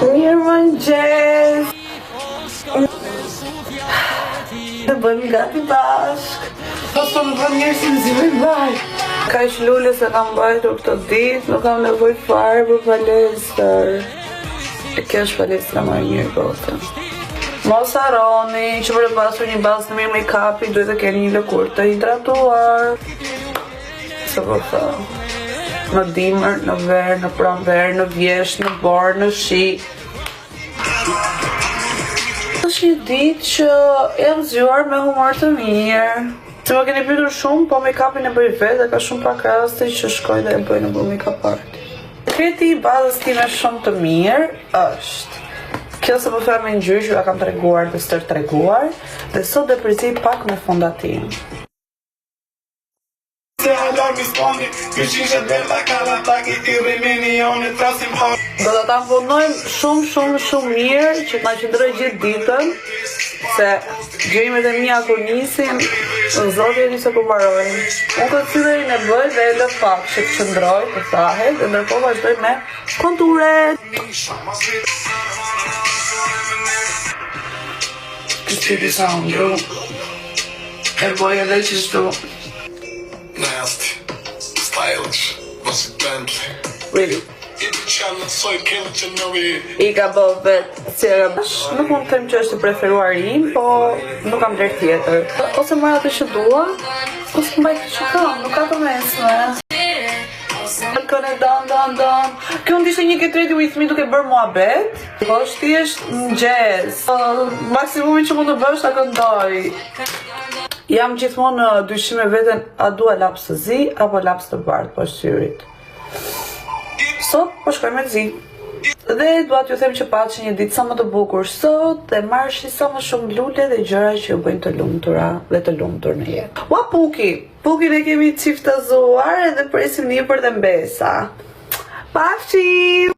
Mirëmëngjes. Të bëjmë gati bashk. Po më bën mirë si nëzimin vaj. Kaq lule se kam bajtur këtë ditë, nuk kam nevojë fare për palestër. Kjo është palestra më e mirë bote. Mos harroni që për të pasur një bazë të mirë make-upi duhet të keni një lëkurë të hidratuar. Se po them. Në dimër, në verë, në pranverë, në vjesh, në borë, në shi. Është një ditë që jam zgjuar me humor të mirë. Se më keni pyetur shumë, po make-upin e bëj vetë dhe ka shumë pak raste që shkoj dhe e bëj në make-up party. Sekreti i bazës time shumë të mirë është kjo se po them me ngjyrë që ja kam treguar dhe stër treguar, dhe sot do përzi pak me fondatin. Do të tamponojmë shumë mirë që t'na qëndroj gjithë ditën, se gjërimet e mia kur nisin, zoti e di se ku mbarojnë. Unë këtë cilërin e bëj dhe e lë pak që të qëndroj, të thahet, dhe ndërkohë vazhdoj me konturet. Kështë që sa ndru, e bëj edhe qështu. Nasty, stylish, mos i Bentley. Really? I ka bë vetë si e nuk mund të them që është i preferuar im, po nuk kam drejt tjetër. Ose marr atë që dua, ose mbaj këtë që kam, nuk ka të mesme. Këne don. Kjo ndishte një ketreti with me duke bërë muhabet, po është thjesht mëngjes. Maksimumi që mund të bësh ta këndoj. Jam gjithmonë në dyshime veten, a dua laps të zi apo laps të bardhë poshtë syrit. Sot po shkoj me zi. Dhe dua t'ju them që paçi një ditë sa më të bukur sot dhe marrshi sa më shumë lule dhe gjëra që ju bëjnë të lumtura dhe të lumtur në jetë. Ua Puki, Pukin e kemi çiftazuar edhe presim një për dhe mbesa. Pafshim!